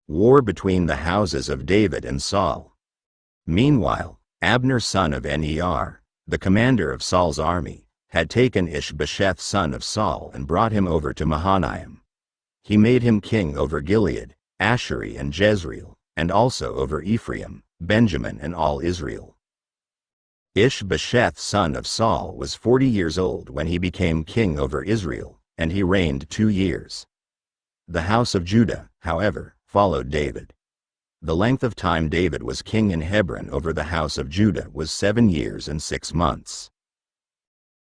War between the houses of David and Saul. Meanwhile, Abner son of Ner, the commander of Saul's army, had taken Ish-Bosheth son of Saul and brought him over to Mahanaim. He made him king over Gilead, Asher and Jezreel, and also over Ephraim, Benjamin and all Israel. Ish-Bosheth son of Saul was 40 years old when he became king over Israel, and he reigned 2 years. The house of Judah, however, followed David. The length of time David was king in Hebron over the house of Judah was 7 years and 6 months.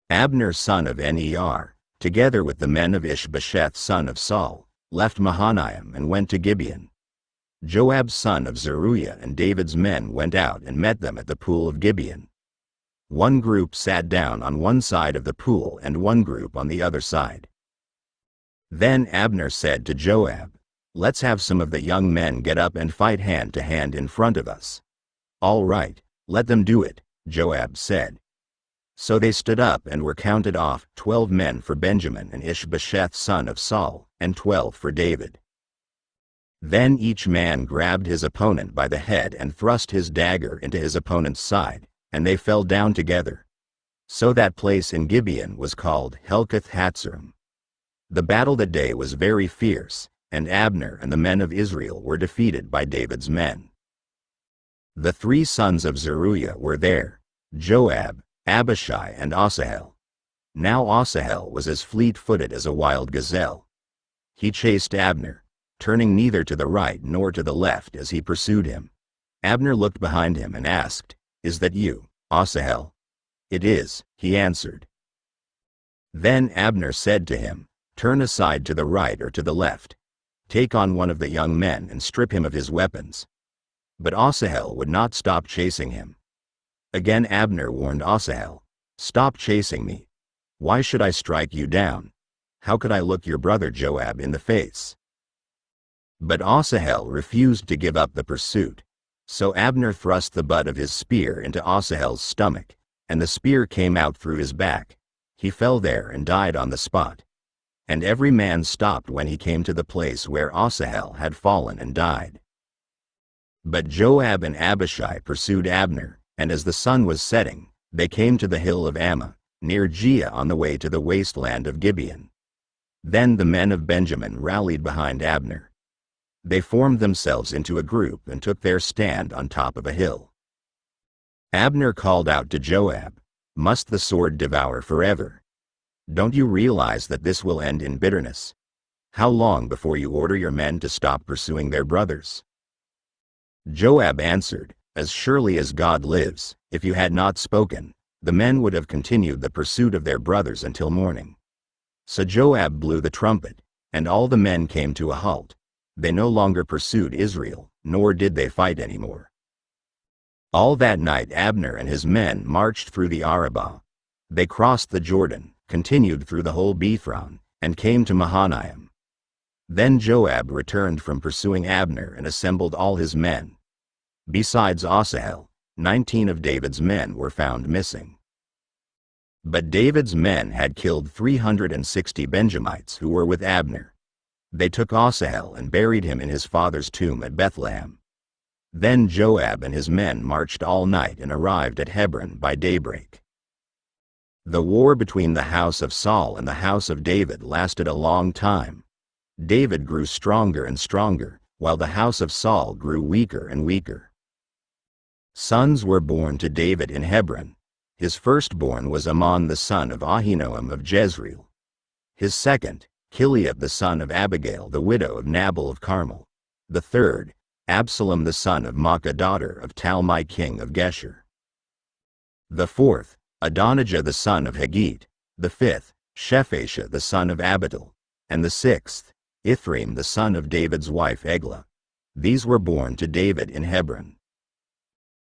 Abner son of Ner, together with the men of Ish-Bosheth son of Saul, left Mahanaim and went to Gibeon. Joab son of Zeruiah and David's men went out and met them at the pool of Gibeon. One group sat down on one side of the pool and one group on the other side. Then Abner said to Joab, "Let's have some of the young men get up and fight hand to hand in front of us." "All right, let them do it," Joab said. So they stood up and were counted off, 12 men for Benjamin and Ish-Bosheth son of Saul, and 12 for David. Then each man grabbed his opponent by the head and thrust his dagger into his opponent's side, and they fell down together. So that place in Gibeon was called Helkath-Hatzerim. The battle that day was very fierce, and Abner and the men of Israel were defeated by David's men. The 3 sons of Zeruiah were there, Joab, Abishai and Asahel. Now Asahel was as fleet-footed as a wild gazelle. He chased Abner, turning neither to the right nor to the left as he pursued him. Abner looked behind him and asked, "Is that you, Asahel?" "It is," he answered. Then Abner said to him, "Turn aside to the right or to the left. Take on one of the young men and strip him of his weapons." But Asahel would not stop chasing him. Again Abner warned Asahel, "Stop chasing me. Why should I strike you down? How could I look your brother Joab in the face?" But Asahel refused to give up the pursuit. So Abner thrust the butt of his spear into Asahel's stomach, and the spear came out through his back. He fell there and died on the spot. And every man stopped when he came to the place where Asahel had fallen and died. But Joab and Abishai pursued Abner, and as the sun was setting, they came to the hill of Ammah, near Giah on the way to the wasteland of Gibeon. Then the men of Benjamin rallied behind Abner. They formed themselves into a group and took their stand on top of a hill. Abner called out to Joab, "Must the sword devour forever? Don't you realize that this will end in bitterness? How long before you order your men to stop pursuing their brothers?" Joab answered, "As surely as God lives, if you had not spoken, the men would have continued the pursuit of their brothers until morning." So Joab blew the trumpet, and all the men came to a halt. They no longer pursued Israel, nor did they fight anymore. All that night Abner and his men marched through the Arabah. They crossed the Jordan, continued through the whole Bithron, and came to Mahanaim. Then Joab returned from pursuing Abner and assembled all his men. Besides Asahel, 19 of David's men were found missing. But David's men had killed 360 Benjamites who were with Abner. They took Asahel and buried him in his father's tomb at Bethlehem. Then Joab and his men marched all night and arrived at Hebron by daybreak. The war between the house of Saul and the house of David lasted a long time. David grew stronger and stronger, while the house of Saul grew weaker and weaker. Sons were born to David in Hebron. His firstborn was Amnon the son of Ahinoam of Jezreel. His second, Chileab the son of Abigail the widow of Nabal of Carmel. The third, Absalom the son of Maacah daughter of Talmai king of Geshur. The fourth, Adonijah the son of Haggith. The fifth, Shephatiah the son of Abital. And the sixth, Ithream the son of David's wife Eglah. These were born to David in Hebron.